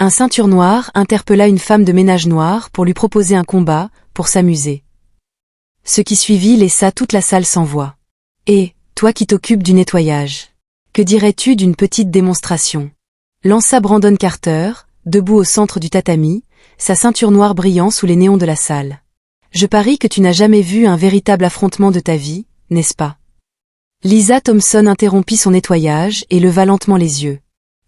Un ceinture noire interpella une femme de ménage noire pour lui proposer un combat, pour s'amuser. Ce qui suivit laissa toute la salle sans voix. Et, toi qui t'occupes du nettoyage, que dirais-tu d'une petite démonstration? Lança Brandon Carter, debout au centre du tatami, sa ceinture noire brillant sous les néons de la salle. Je parie que tu n'as jamais vu un véritable affrontement de ta vie, n'est-ce pas? Lisa Thompson interrompit son nettoyage et leva lentement les yeux.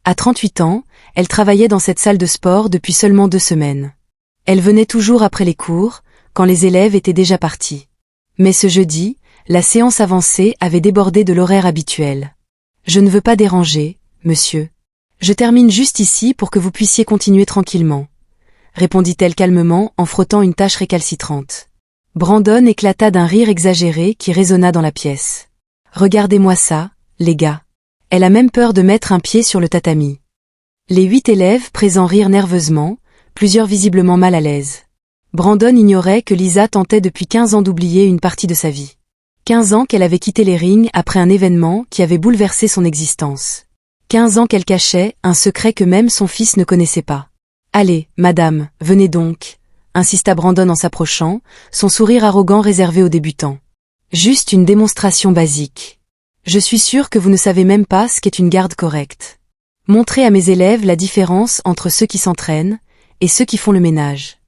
À 38 ans, elle travaillait dans cette salle de sport depuis seulement 2 semaines. Elle venait toujours après les cours, quand les élèves étaient déjà partis. Mais ce jeudi, la séance avancée avait débordé de l'horaire habituel. Je ne veux pas déranger, monsieur. Je termine juste ici pour que vous puissiez continuer tranquillement, répondit-elle calmement en frottant une tache récalcitrante. Brandon éclata d'un rire exagéré qui résonna dans la pièce. Regardez-moi ça, les gars. Elle a même peur de mettre un pied sur le tatami. Les 8 élèves présents rirent nerveusement, plusieurs visiblement mal à l'aise. Brandon ignorait que Lisa tentait depuis 15 ans d'oublier une partie de sa vie. 15 ans qu'elle avait quitté les rings après un événement qui avait bouleversé son existence. 15 ans qu'elle cachait un secret que même son fils ne connaissait pas. « Allez, madame, venez donc », insista Brandon en s'approchant, son sourire arrogant réservé aux débutants. « Juste une démonstration basique. Je suis sûr que vous ne savez même pas ce qu'est une garde correcte. Montrez à mes élèves la différence entre ceux qui s'entraînent et ceux qui font le ménage. »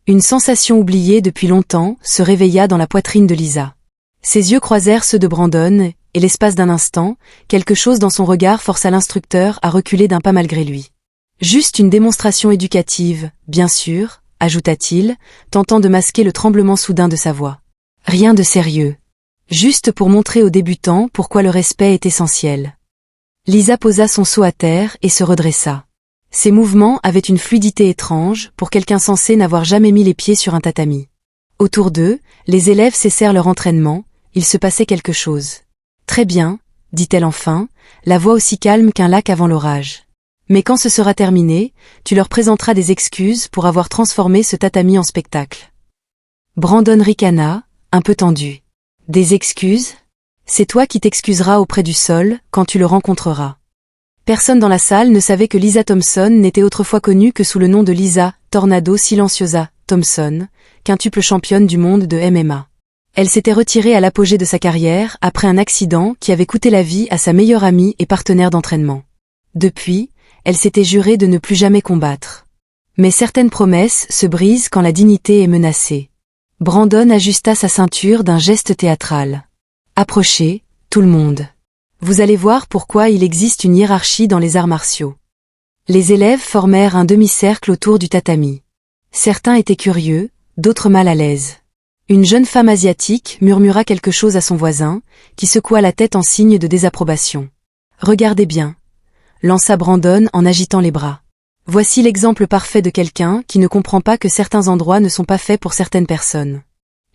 Une sensation oubliée depuis longtemps se réveilla dans la poitrine de Lisa. Ses yeux croisèrent ceux de Brandon, et l'espace d'un instant, quelque chose dans son regard força l'instructeur à reculer d'un pas malgré lui. Juste une démonstration éducative, bien sûr, ajouta-t-il, tentant de masquer le tremblement soudain de sa voix. Rien de sérieux. Juste pour montrer aux débutants pourquoi le respect est essentiel. Lisa posa son seau à terre et se redressa. Ses mouvements avaient une fluidité étrange pour quelqu'un censé n'avoir jamais mis les pieds sur un tatami. Autour d'eux, les élèves cessèrent leur entraînement, il se passait quelque chose. Très bien, dit-elle enfin, la voix aussi calme qu'un lac avant l'orage. Mais quand ce sera terminé, tu leur présenteras des excuses pour avoir transformé ce tatami en spectacle. Brandon ricana, un peu tendu. Des excuses? C'est toi qui t'excuseras auprès du sol quand tu le rencontreras. Personne dans la salle ne savait que Lisa Thompson n'était autrefois connue que sous le nom de Lisa Tornado Silenciosa Thompson, quintuple championne du monde de MMA. Elle s'était retirée à l'apogée de sa carrière après un accident qui avait coûté la vie à sa meilleure amie et partenaire d'entraînement. Depuis, elle s'était jurée de ne plus jamais combattre. Mais certaines promesses se brisent quand la dignité est menacée. Brandon ajusta sa ceinture d'un geste théâtral. Approchez, tout le monde. Vous allez voir pourquoi il existe une hiérarchie dans les arts martiaux. Les élèves formèrent un demi-cercle autour du tatami. Certains étaient curieux, d'autres mal à l'aise. Une jeune femme asiatique murmura quelque chose à son voisin, qui secoua la tête en signe de désapprobation. « Regardez bien », lança Brandon en agitant les bras. « Voici l'exemple parfait de quelqu'un qui ne comprend pas que certains endroits ne sont pas faits pour certaines personnes.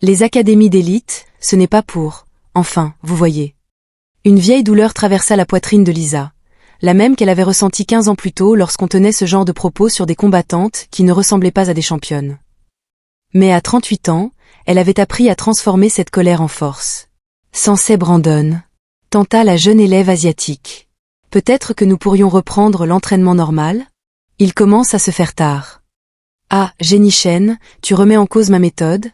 Les académies d'élite, ce n'est pas pour... Enfin, vous voyez. » Une vieille douleur traversa la poitrine de Lisa, la même qu'elle avait ressentie 15 ans plus tôt lorsqu'on tenait ce genre de propos sur des combattantes qui ne ressemblaient pas à des championnes. Mais à 38 ans, elle avait appris à transformer cette colère en force. Sensei Brandon, tenta la jeune élève asiatique. Peut-être que nous pourrions reprendre l'entraînement normal? Il commence à se faire tard. Ah, Jenny Shen, tu remets en cause ma méthode?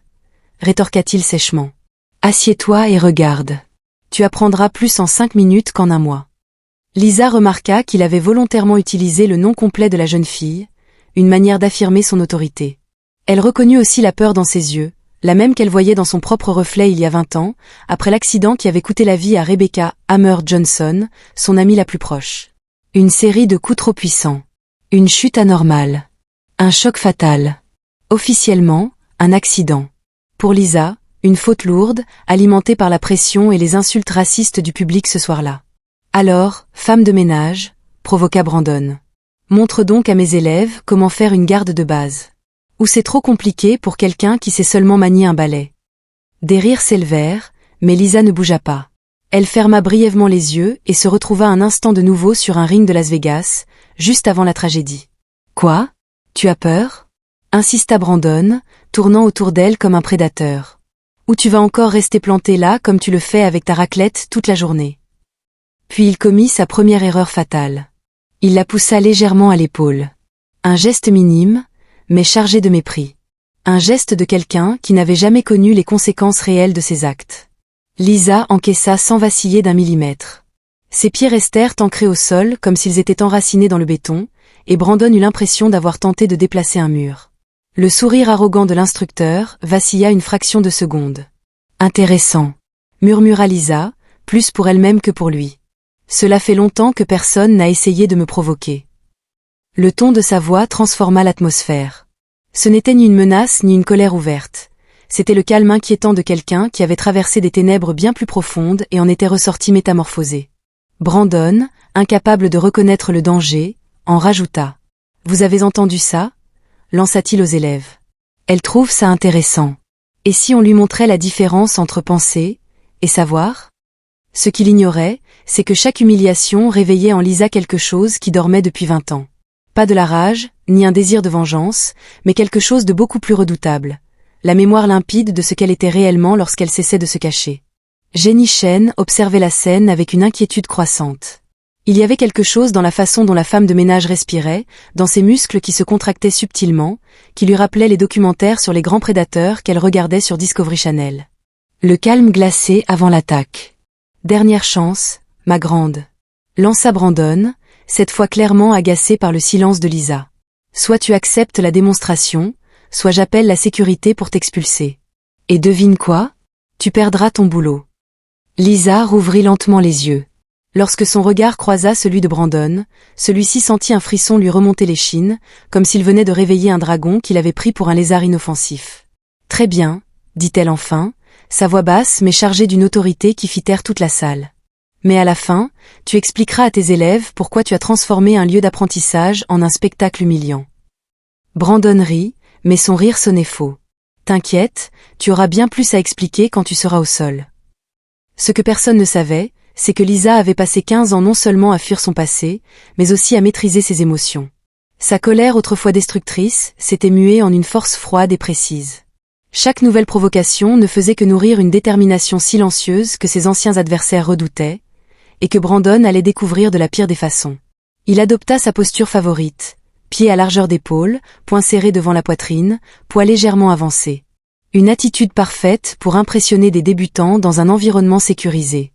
Rétorqua-t-il sèchement. Assieds-toi et regarde. Tu apprendras plus en 5 minutes qu'en un mois. Lisa remarqua qu'il avait volontairement utilisé le nom complet de la jeune fille, une manière d'affirmer son autorité. Elle reconnut aussi la peur dans ses yeux, la même qu'elle voyait dans son propre reflet il y a 20 ans, après l'accident qui avait coûté la vie à Rebecca Hammer Johnson, son amie la plus proche. Une série de coups trop puissants. Une chute anormale. Un choc fatal. Officiellement, un accident. Pour Lisa, une faute lourde, alimentée par la pression et les insultes racistes du public ce soir-là. Alors, femme de ménage, provoqua Brandon. Montre donc à mes élèves comment faire une garde de base. Ou c'est trop compliqué pour quelqu'un qui sait seulement manier un balai. Des rires s'élevèrent, mais Lisa ne bougea pas. Elle ferma brièvement les yeux et se retrouva un instant de nouveau sur un ring de Las Vegas, juste avant la tragédie. Quoi? Tu as peur? Insista Brandon, tournant autour d'elle comme un prédateur. Ou tu vas encore rester planté là comme tu le fais avec ta raclette toute la journée? Puis il commit sa première erreur fatale. Il la poussa légèrement à l'épaule. Un geste minime, mais chargé de mépris. Un geste de quelqu'un qui n'avait jamais connu les conséquences réelles de ses actes. Lisa encaissa sans vaciller d'un millimètre. Ses pieds restèrent ancrés au sol comme s'ils étaient enracinés dans le béton, et Brandon eut l'impression d'avoir tenté de déplacer un mur. Le sourire arrogant de l'instructeur vacilla une fraction de seconde. Intéressant, murmura Lisa, plus pour elle-même que pour lui. Cela fait longtemps que personne n'a essayé de me provoquer. Le ton de sa voix transforma l'atmosphère. Ce n'était ni une menace ni une colère ouverte. C'était le calme inquiétant de quelqu'un qui avait traversé des ténèbres bien plus profondes et en était ressorti métamorphosé. Brandon, incapable de reconnaître le danger, en rajouta. « Vous avez entendu ça ?» lança-t-il aux élèves. Elle trouve ça intéressant. Et si on lui montrait la différence entre penser et savoir? Ce qu'il ignorait, c'est que chaque humiliation réveillait en Lisa quelque chose qui dormait depuis 20 ans. Pas de la rage, ni un désir de vengeance, mais quelque chose de beaucoup plus redoutable. La mémoire limpide de ce qu'elle était réellement lorsqu'elle cessait de se cacher. Jenny Shen observait la scène avec une inquiétude croissante. Il y avait quelque chose dans la façon dont la femme de ménage respirait, dans ses muscles qui se contractaient subtilement, qui lui rappelait les documentaires sur les grands prédateurs qu'elle regardait sur Discovery Channel. Le calme glacé avant l'attaque. Dernière chance, ma grande. Lança Brandon, cette fois clairement agacé par le silence de Lisa. Soit tu acceptes la démonstration, soit j'appelle la sécurité pour t'expulser. Et devine quoi? Tu perdras ton boulot. Lisa rouvrit lentement les yeux. Lorsque son regard croisa celui de Brandon, celui-ci sentit un frisson lui remonter l'échine, comme s'il venait de réveiller un dragon qu'il avait pris pour un lézard inoffensif. Très bien, dit-elle enfin, sa voix basse mais chargée d'une autorité qui fit taire toute la salle. Mais à la fin, tu expliqueras à tes élèves pourquoi tu as transformé un lieu d'apprentissage en un spectacle humiliant. Brandon rit, mais son rire sonnait faux. T'inquiète, tu auras bien plus à expliquer quand tu seras au sol. Ce que personne ne savait, c'est que Lisa avait passé 15 ans non seulement à fuir son passé, mais aussi à maîtriser ses émotions. Sa colère autrefois destructrice s'était muée en une force froide et précise. Chaque nouvelle provocation ne faisait que nourrir une détermination silencieuse que ses anciens adversaires redoutaient, et que Brandon allait découvrir de la pire des façons. Il adopta sa posture favorite, pieds à largeur d'épaule, poing serré devant la poitrine, poids légèrement avancé. Une attitude parfaite pour impressionner des débutants dans un environnement sécurisé.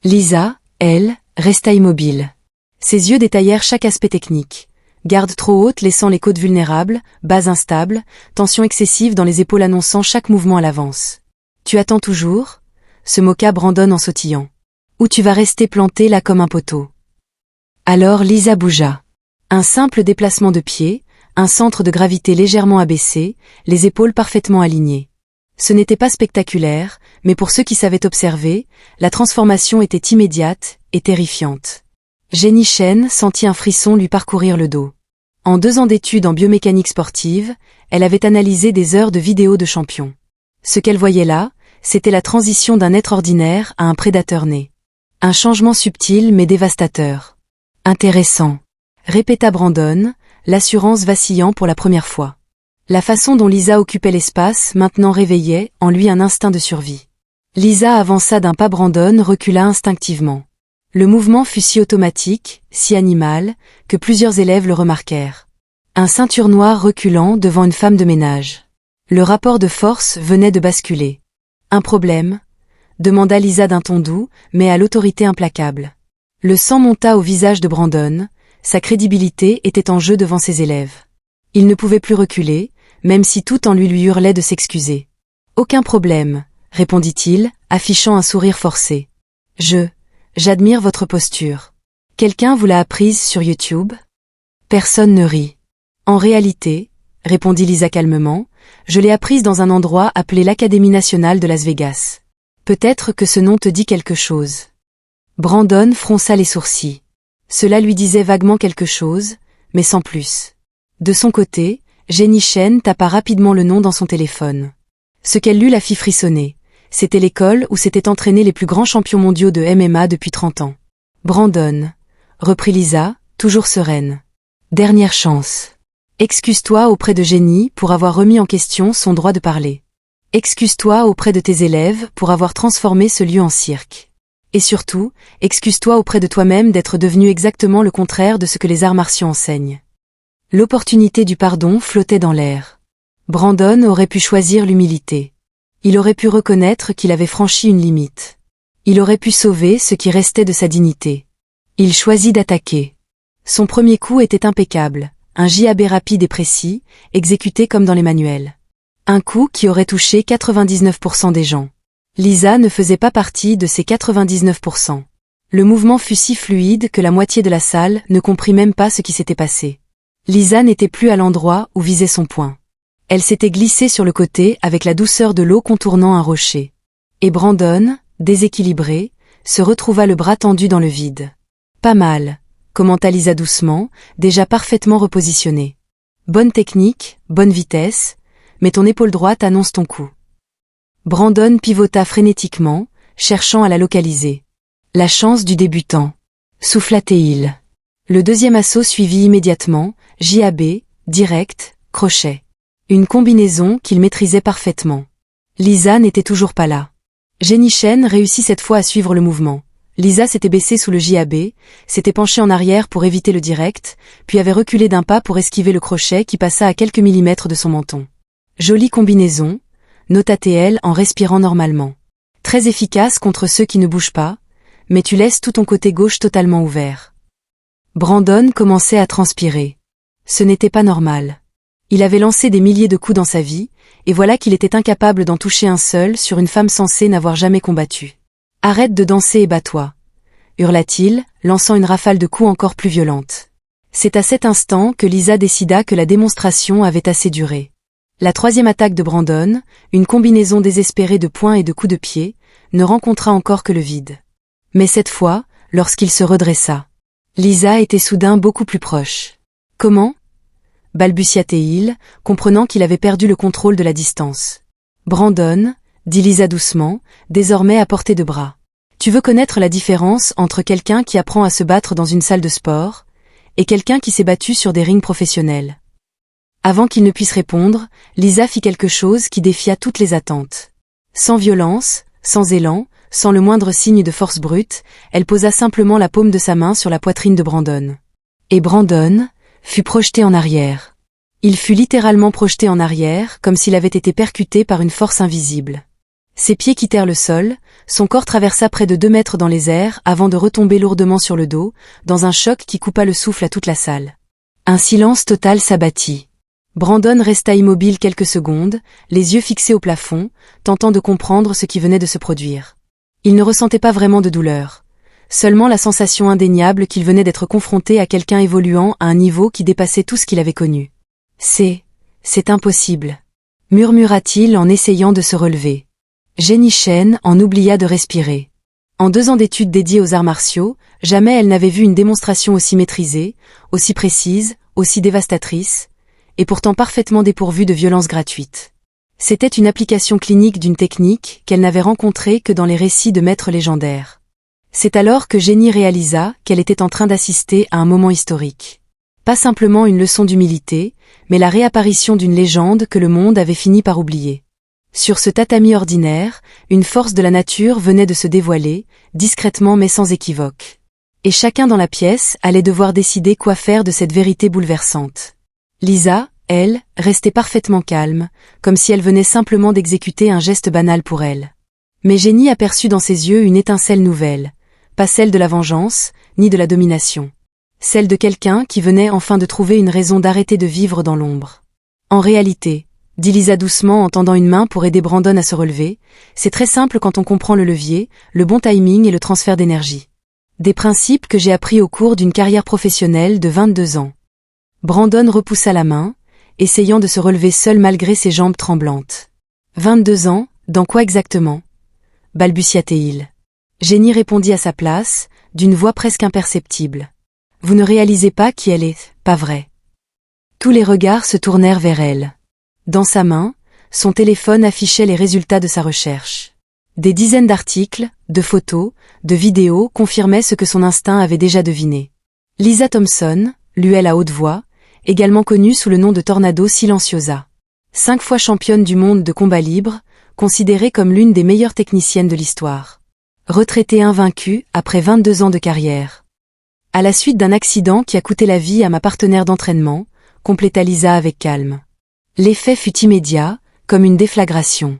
Lisa, elle, resta immobile. Ses yeux détaillèrent chaque aspect technique. Garde trop haute laissant les côtes vulnérables, base instable, tension excessive dans les épaules annonçant chaque mouvement à l'avance. Tu attends toujours? Se moqua Brandon en sautillant. Ou tu vas rester planté là comme un poteau? Alors Lisa bougea. Un simple déplacement de pied, un centre de gravité légèrement abaissé, les épaules parfaitement alignées. Ce n'était pas spectaculaire, mais pour ceux qui savaient observer, la transformation était immédiate et terrifiante. Jenny Shen sentit un frisson lui parcourir le dos. En 2 ans d'études en biomécanique sportive, elle avait analysé des heures de vidéos de champions. Ce qu'elle voyait là, c'était la transition d'un être ordinaire à un prédateur né. Un changement subtil mais dévastateur. Intéressant, répéta Brandon, l'assurance vacillant pour la première fois. La façon dont Lisa occupait l'espace maintenant réveillait en lui un instinct de survie. Lisa avança d'un pas, Brandon recula instinctivement. Le mouvement fut si automatique, si animal, que plusieurs élèves le remarquèrent. Un ceinture noire reculant devant une femme de ménage. Le rapport de force venait de basculer. Un problème? Demanda Lisa d'un ton doux, mais à l'autorité implacable. Le sang monta au visage de Brandon, sa crédibilité était en jeu devant ses élèves. Il ne pouvait plus reculer, même si tout en lui hurlait de s'excuser. « Aucun problème », répondit-il, affichant un sourire forcé. « J'admire votre posture. Quelqu'un vous l'a apprise sur YouTube ?» Personne ne rit. « En réalité, » répondit Lisa calmement, « je l'ai apprise dans un endroit appelé l'Académie nationale de Las Vegas. Peut-être que ce nom te dit quelque chose. » Brandon fronça les sourcils. Cela lui disait vaguement quelque chose, mais sans plus. De son côté, Jenny Shen tapa rapidement le nom dans son téléphone. Ce qu'elle lut la fit frissonner. C'était l'école où s'étaient entraînés les plus grands champions mondiaux de MMA depuis 30 ans. Brandon, reprit Lisa, toujours sereine. Dernière chance. Excuse-toi auprès de Jenny pour avoir remis en question son droit de parler. Excuse-toi auprès de tes élèves pour avoir transformé ce lieu en cirque. Et surtout, excuse-toi auprès de toi-même d'être devenu exactement le contraire de ce que les arts martiaux enseignent. L'opportunité du pardon flottait dans l'air. Brandon aurait pu choisir l'humilité. Il aurait pu reconnaître qu'il avait franchi une limite. Il aurait pu sauver ce qui restait de sa dignité. Il choisit d'attaquer. Son premier coup était impeccable, un JAB rapide et précis, exécuté comme dans les manuels. Un coup qui aurait touché 99% des gens. Lisa ne faisait pas partie de ces 99%. Le mouvement fut si fluide que la moitié de la salle ne comprit même pas ce qui s'était passé. Lisa n'était plus à l'endroit où visait son poing. Elle s'était glissée sur le côté avec la douceur de l'eau contournant un rocher. Et Brandon, déséquilibré, se retrouva le bras tendu dans le vide. Pas mal, commenta Lisa doucement, déjà parfaitement repositionnée. Bonne technique, bonne vitesse, mais ton épaule droite annonce ton coup. Brandon pivota frénétiquement, cherchant à la localiser. La chance du débutant. Souffla-t-il. Le deuxième assaut suivit immédiatement, JAB, direct, crochet. Une combinaison qu'il maîtrisait parfaitement. Lisa n'était toujours pas là. Jenny Chen réussit cette fois à suivre le mouvement. Lisa s'était baissée sous le JAB, s'était penchée en arrière pour éviter le direct, puis avait reculé d'un pas pour esquiver le crochet qui passa à quelques millimètres de son menton. Jolie combinaison, nota-t-elle en respirant normalement. Très efficace contre ceux qui ne bougent pas, mais tu laisses tout ton côté gauche totalement ouvert. Brandon commençait à transpirer. Ce n'était pas normal. Il avait lancé des milliers de coups dans sa vie, et voilà qu'il était incapable d'en toucher un seul sur une femme censée n'avoir jamais combattu. « Arrête de danser et bats-toi » hurla-t-il, lançant une rafale de coups encore plus violente. C'est à cet instant que Lisa décida que la démonstration avait assez duré. La troisième attaque de Brandon, une combinaison désespérée de poings et de coups de pied, ne rencontra encore que le vide. Mais cette fois, lorsqu'il se redressa, Lisa était soudain beaucoup plus proche. « Comment ?» balbutia-t-il, comprenant qu'il avait perdu le contrôle de la distance. « Brandon, » dit Lisa doucement, désormais à portée de bras. « Tu veux connaître la différence entre quelqu'un qui apprend à se battre dans une salle de sport et quelqu'un qui s'est battu sur des rings professionnels ?» Avant qu'il ne puisse répondre, Lisa fit quelque chose qui défia toutes les attentes. Sans violence, sans élan, sans le moindre signe de force brute, elle posa simplement la paume de sa main sur la poitrine de Brandon. Et Brandon fut projeté en arrière. Il fut littéralement projeté en arrière, comme s'il avait été percuté par une force invisible. Ses pieds quittèrent le sol, son corps traversa près de 2 mètres dans les airs avant de retomber lourdement sur le dos, dans un choc qui coupa le souffle à toute la salle. Un silence total s'abattit. Brandon resta immobile quelques secondes, les yeux fixés au plafond, tentant de comprendre ce qui venait de se produire. Il ne ressentait pas vraiment de douleur. Seulement la sensation indéniable qu'il venait d'être confronté à quelqu'un évoluant à un niveau qui dépassait tout ce qu'il avait connu. C'est impossible, murmura-t-il en essayant de se relever. Jenny Chen en oublia de respirer. En 2 ans d'études dédiées aux arts martiaux, jamais elle n'avait vu une démonstration aussi maîtrisée, aussi précise, aussi dévastatrice, et pourtant parfaitement dépourvue de violence gratuite. C'était une application clinique d'une technique qu'elle n'avait rencontrée que dans les récits de maîtres légendaires. C'est alors que Jenny réalisa qu'elle était en train d'assister à un moment historique. Pas simplement une leçon d'humilité, mais la réapparition d'une légende que le monde avait fini par oublier. Sur ce tatami ordinaire, une force de la nature venait de se dévoiler, discrètement mais sans équivoque. Et chacun dans la pièce allait devoir décider quoi faire de cette vérité bouleversante. Lisa, elle, restait parfaitement calme, comme si elle venait simplement d'exécuter un geste banal pour elle. Mais Jenny aperçut dans ses yeux une étincelle nouvelle, pas celle de la vengeance, ni de la domination. Celle de quelqu'un qui venait enfin de trouver une raison d'arrêter de vivre dans l'ombre. En réalité, dit Lisa doucement en tendant une main pour aider Brandon à se relever, c'est très simple quand on comprend le levier, le bon timing et le transfert d'énergie. Des principes que j'ai appris au cours d'une carrière professionnelle de 22 ans. Brandon repoussa la main, essayant de se relever seul malgré ses jambes tremblantes. 22 ans, dans quoi exactement ? balbutia-t-il. Jenny répondit à sa place, d'une voix presque imperceptible. Vous ne réalisez pas qui elle est, pas vrai. Tous les regards se tournèrent vers elle. Dans sa main, son téléphone affichait les résultats de sa recherche. Des dizaines d'articles, de photos, de vidéos confirmaient ce que son instinct avait déjà deviné. Lisa Thompson, lut-elle à haute voix, également connue sous le nom de Tornado Silenciosa. 5 fois championne du monde de combat libre, considérée comme l'une des meilleures techniciennes de l'histoire. Retraitée invaincue après 22 ans de carrière. À la suite d'un accident qui a coûté la vie à ma partenaire d'entraînement, compléta Lisa avec calme. L'effet fut immédiat, comme une déflagration.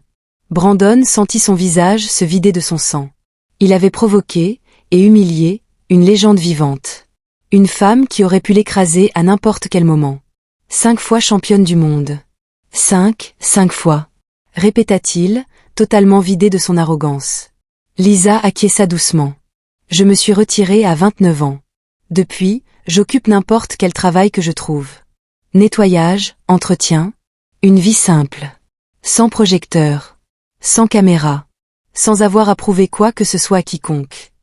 Brandon sentit son visage se vider de son sang. Il avait provoqué, et humilié, une légende vivante. Une femme qui aurait pu l'écraser à n'importe quel moment. 5 fois championne du monde. 5 fois, répéta-t-il, totalement vidé de son arrogance. Lisa acquiesça doucement. Je me suis retirée à 29 ans. Depuis, j'occupe n'importe quel travail que je trouve. Nettoyage, entretien, une vie simple. Sans projecteur. Sans caméra. Sans avoir à prouver quoi que ce soit à quiconque.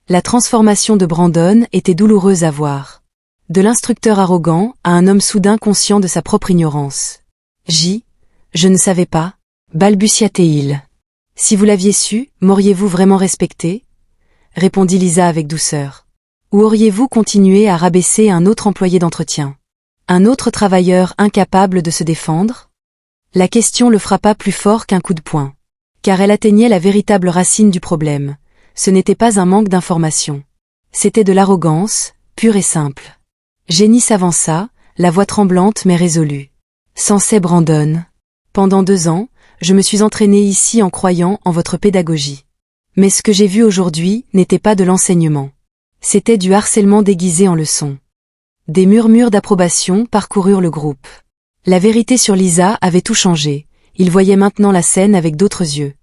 La transformation de Brandon était douloureuse à voir. De l'instructeur arrogant à un homme soudain conscient de sa propre ignorance. Je ne savais pas, balbutia-t-il. Si vous l'aviez su, m'auriez-vous vraiment respecté? Répondit Lisa avec douceur. Ou auriez-vous continué à rabaisser un autre employé d'entretien? Un autre travailleur incapable de se défendre? La question le frappa plus fort qu'un coup de poing. Car elle atteignait la véritable racine du problème. Ce n'était pas un manque d'information. C'était de l'arrogance, pure et simple. Jenny s'avança, la voix tremblante mais résolue. Sensei Brandon. Pendant 2 ans, je me suis entraînée ici en croyant en votre pédagogie. Mais ce que j'ai vu aujourd'hui n'était pas de l'enseignement. C'était du harcèlement déguisé en leçon. Des murmures d'approbation parcoururent le groupe. La vérité sur Lisa avait tout changé, il voyait maintenant la scène avec d'autres yeux.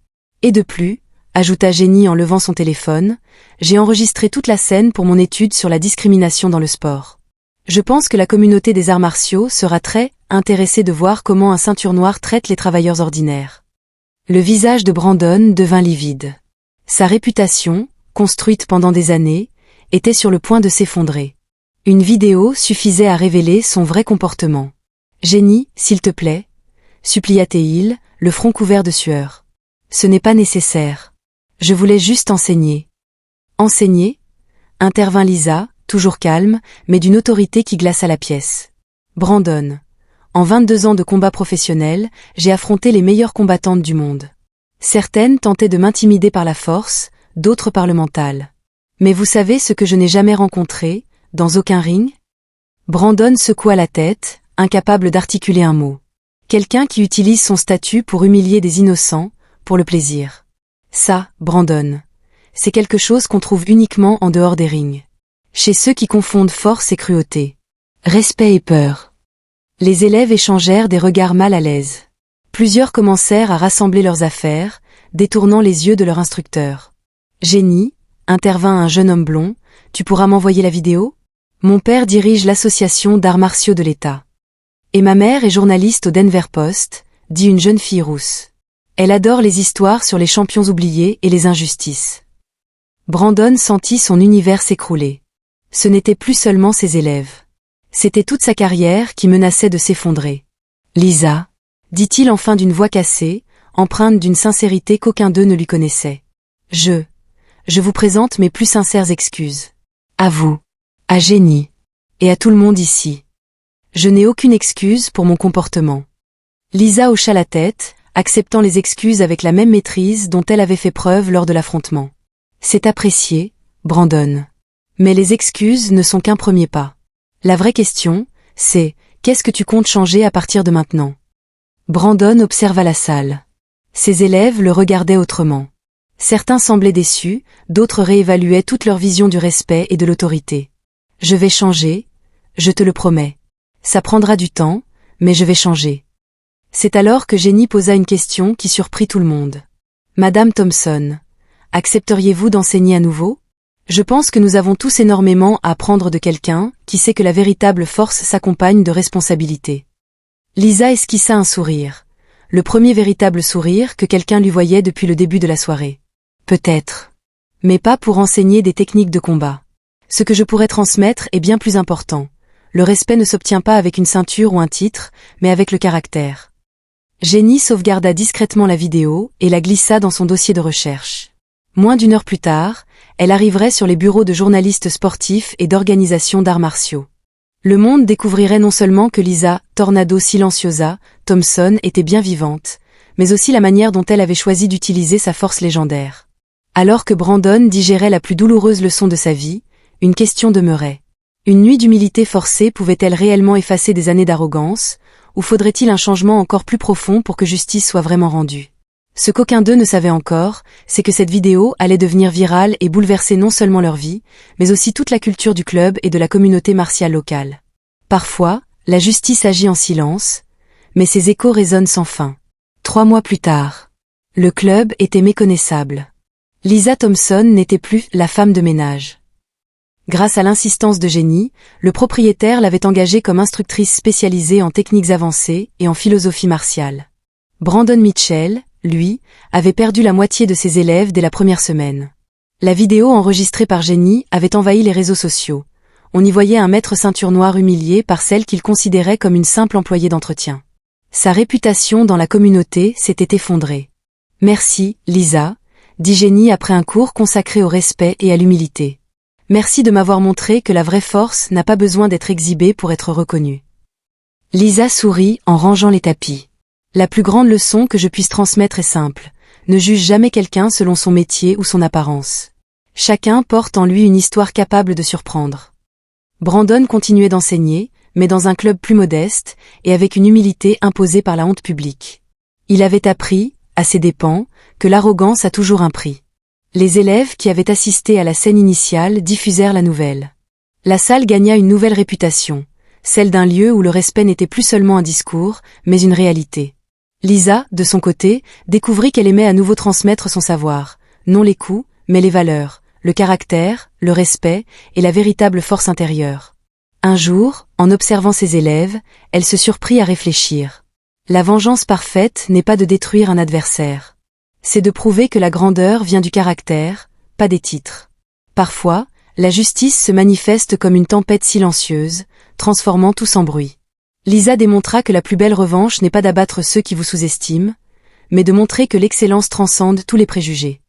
Et de plus, ajouta Jenny en levant son téléphone, j'ai enregistré toute la scène pour mon étude sur la discrimination dans le sport. Je pense que la communauté des arts martiaux sera très intéressée de voir comment un ceinture noire traite les travailleurs ordinaires. Le visage de Brandon devint livide. Sa réputation, construite pendant des années, était sur le point de s'effondrer. Une vidéo suffisait à révéler son vrai comportement. Jenny, s'il te plaît, supplia-t-il, le front couvert de sueur. Ce n'est pas nécessaire. Je voulais juste enseigner. Enseigner? Intervint Lisa, toujours calme, mais d'une autorité qui glaça la pièce. Brandon. En 22 ans de combat professionnel, j'ai affronté les meilleures combattantes du monde. Certaines tentaient de m'intimider par la force, d'autres par le mental. Mais vous savez ce que je n'ai jamais rencontré, dans aucun ring? Brandon secoua la tête, incapable d'articuler un mot. Quelqu'un qui utilise son statut pour humilier des innocents, pour le plaisir. Ça, Brandon. C'est quelque chose qu'on trouve uniquement en dehors des rings. Chez ceux qui confondent force et cruauté. Respect et peur. Les élèves échangèrent des regards mal à l'aise. Plusieurs commencèrent à rassembler leurs affaires, détournant les yeux de leur instructeur. Jenny, intervint un jeune homme blond, tu pourras m'envoyer la vidéo? Mon père dirige l'association d'arts martiaux de l'État. Et ma mère est journaliste au Denver Post, dit une jeune fille rousse. Elle adore les histoires sur les champions oubliés et les injustices. Brandon sentit son univers s'écrouler. Ce n'était plus seulement ses élèves. C'était toute sa carrière qui menaçait de s'effondrer. Lisa, dit-il enfin d'une voix cassée, empreinte d'une sincérité qu'aucun d'eux ne lui connaissait. Je vous présente mes plus sincères excuses. À vous, à Jenny, et à tout le monde ici. Je n'ai aucune excuse pour mon comportement. Lisa hocha la tête, acceptant les excuses avec la même maîtrise dont elle avait fait preuve lors de l'affrontement. C'est apprécié, Brandon. Mais les excuses ne sont qu'un premier pas. La vraie question, c'est, qu'est-ce que tu comptes changer à partir de maintenant? Brandon observa la salle. Ses élèves le regardaient autrement. Certains semblaient déçus, d'autres réévaluaient toute leur vision du respect et de l'autorité. Je vais changer, je te le promets. Ça prendra du temps, mais je vais changer. C'est alors que Jenny posa une question qui surprit tout le monde. Madame Thompson, accepteriez-vous d'enseigner à nouveau? Je pense que nous avons tous énormément à apprendre de quelqu'un qui sait que la véritable force s'accompagne de responsabilité. Lisa esquissa un sourire. Le premier véritable sourire que quelqu'un lui voyait depuis le début de la soirée. Peut-être. Mais pas pour enseigner des techniques de combat. Ce que je pourrais transmettre est bien plus important. Le respect ne s'obtient pas avec une ceinture ou un titre, mais avec le caractère. Jenny sauvegarda discrètement la vidéo et la glissa dans son dossier de recherche. Moins d'1 heure plus tard, elle arriverait sur les bureaux de journalistes sportifs et d'organisations d'arts martiaux. Le monde découvrirait non seulement que Lisa, Tornado Silenciosa, Thompson était bien vivante, mais aussi la manière dont elle avait choisi d'utiliser sa force légendaire. Alors que Brandon digérait la plus douloureuse leçon de sa vie, une question demeurait. Une nuit d'humilité forcée pouvait-elle réellement effacer des années d'arrogance, ou faudrait-il un changement encore plus profond pour que justice soit vraiment rendue? Ce qu'aucun d'eux ne savait encore, c'est que cette vidéo allait devenir virale et bouleverser non seulement leur vie, mais aussi toute la culture du club et de la communauté martiale locale. Parfois, la justice agit en silence, mais ses échos résonnent sans fin. 3 mois plus tard, le club était méconnaissable. Lisa Thompson n'était plus la femme de ménage. Grâce à l'insistance de Jenny, le propriétaire l'avait engagée comme instructrice spécialisée en techniques avancées et en philosophie martiale. Brandon Mitchell, lui, avait perdu la moitié de ses élèves dès la première semaine. La vidéo enregistrée par Jenny avait envahi les réseaux sociaux. On y voyait un maître ceinture noire humilié par celle qu'il considérait comme une simple employée d'entretien. Sa réputation dans la communauté s'était effondrée. « Merci, Lisa », dit Jenny après un cours consacré au respect et à l'humilité. « Merci de m'avoir montré que la vraie force n'a pas besoin d'être exhibée pour être reconnue. » Lisa sourit en rangeant les tapis. La plus grande leçon que je puisse transmettre est simple. Ne juge jamais quelqu'un selon son métier ou son apparence. Chacun porte en lui une histoire capable de surprendre. Brandon continuait d'enseigner, mais dans un club plus modeste, et avec une humilité imposée par la honte publique. Il avait appris, à ses dépens, que l'arrogance a toujours un prix. Les élèves qui avaient assisté à la scène initiale diffusèrent la nouvelle. La salle gagna une nouvelle réputation, celle d'un lieu où le respect n'était plus seulement un discours, mais une réalité. Lisa, de son côté, découvrit qu'elle aimait à nouveau transmettre son savoir, non les coups, mais les valeurs, le caractère, le respect et la véritable force intérieure. Un jour, en observant ses élèves, elle se surprit à réfléchir. La vengeance parfaite n'est pas de détruire un adversaire. C'est de prouver que la grandeur vient du caractère, pas des titres. Parfois, la justice se manifeste comme une tempête silencieuse, transformant tout en bruit. Lisa démontra que la plus belle revanche n'est pas d'abattre ceux qui vous sous-estiment, mais de montrer que l'excellence transcende tous les préjugés.